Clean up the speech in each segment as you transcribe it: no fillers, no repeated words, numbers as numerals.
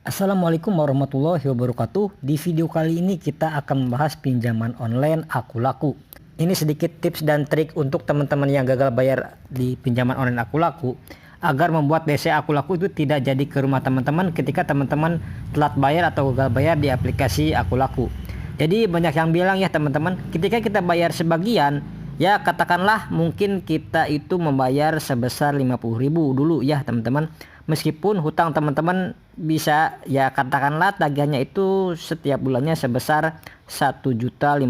Assalamualaikum warahmatullahi wabarakatuh. Di video kali ini kita akan membahas pinjaman online Akulaku. Ini sedikit tips dan trik untuk teman-teman yang gagal bayar di pinjaman online Akulaku agar membuat DC Akulaku itu tidak jadi ke rumah teman-teman ketika teman-teman telat bayar atau gagal bayar di aplikasi Akulaku. Jadi banyak yang bilang ya teman-teman, ketika kita bayar sebagian, ya katakanlah mungkin kita itu membayar sebesar 50.000 dulu ya teman-teman. Meskipun hutang teman-teman bisa ya katakanlah tagihannya itu setiap bulannya sebesar 1.500.000.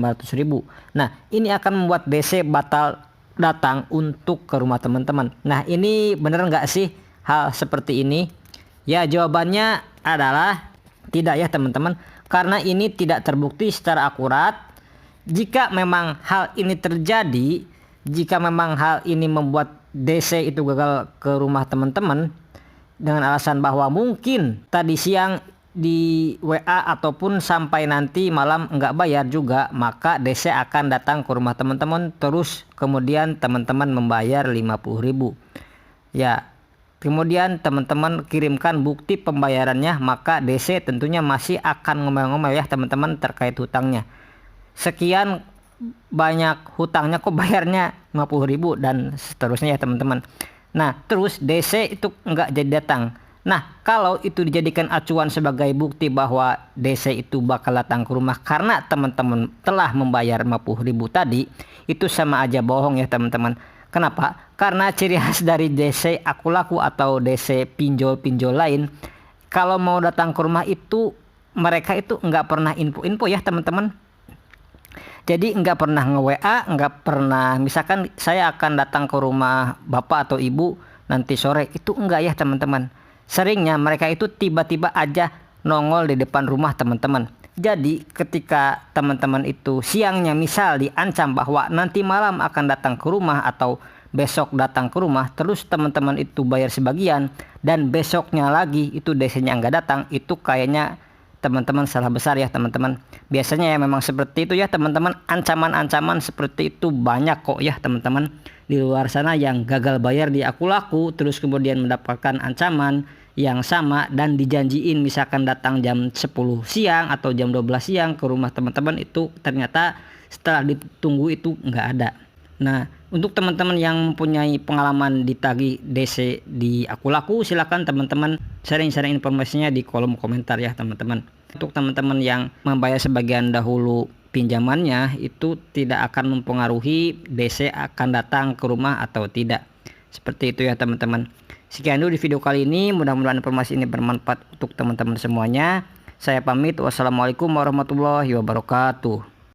Nah, ini akan membuat DC batal datang untuk ke rumah teman-teman. Nah, ini bener nggak sih hal seperti ini? Ya, jawabannya adalah tidak ya teman-teman, karena ini tidak terbukti secara akurat. Jika memang hal ini terjadi, jika memang hal ini membuat DC itu gagal ke rumah teman-teman dengan alasan bahwa mungkin tadi siang di WA ataupun sampai nanti malam nggak bayar juga, maka DC akan datang ke rumah teman-teman terus kemudian teman-teman membayar 50.000. Ya, kemudian teman-teman kirimkan bukti pembayarannya, maka DC tentunya masih akan ngomel-ngomel ya teman-teman terkait hutangnya. Sekian banyak hutangnya kok bayarnya 50.000 dan seterusnya ya teman-teman. Nah, terus DC itu nggak jadi datang. Nah, kalau itu dijadikan acuan sebagai bukti bahwa DC itu bakal datang ke rumah karena teman-teman telah membayar 50.000 tadi, itu sama aja bohong ya teman-teman. Kenapa? Karena ciri khas dari DC Akulaku atau DC pinjol-pinjol lain, kalau mau datang ke rumah itu mereka itu nggak pernah info-info ya teman-teman. Jadi nggak pernah nge-WA, nggak pernah misalkan saya akan datang ke rumah bapak atau ibu nanti sore, itu enggak ya teman-teman. Seringnya mereka itu tiba-tiba aja nongol di depan rumah teman-teman. Jadi ketika teman-teman itu siangnya misal diancam bahwa nanti malam akan datang ke rumah atau besok datang ke rumah, terus teman-teman itu bayar sebagian dan besoknya lagi itu DC-nya nggak datang, itu kayaknya teman-teman salah besar ya teman-teman. Biasanya ya memang seperti itu ya teman-teman. Ancaman-ancaman seperti itu banyak kok ya teman-teman di luar sana yang gagal bayar di Akulaku terus kemudian mendapatkan ancaman yang sama dan dijanjiin misalkan datang jam 10 siang atau jam 12 siang ke rumah teman-teman, itu ternyata setelah ditunggu itu nggak ada. Nah, untuk teman-teman yang mempunyai pengalaman ditagih DC di Akulaku, silakan teman-teman sharing-sharing informasinya di kolom komentar ya teman-teman. Untuk teman-teman yang membayar sebagian dahulu pinjamannya, itu tidak akan mempengaruhi DC akan datang ke rumah atau tidak. Seperti itu ya teman-teman. Sekian dulu di video kali ini, mudah-mudahan informasi ini bermanfaat untuk teman-teman semuanya. Saya pamit, wassalamualaikum warahmatullahi wabarakatuh.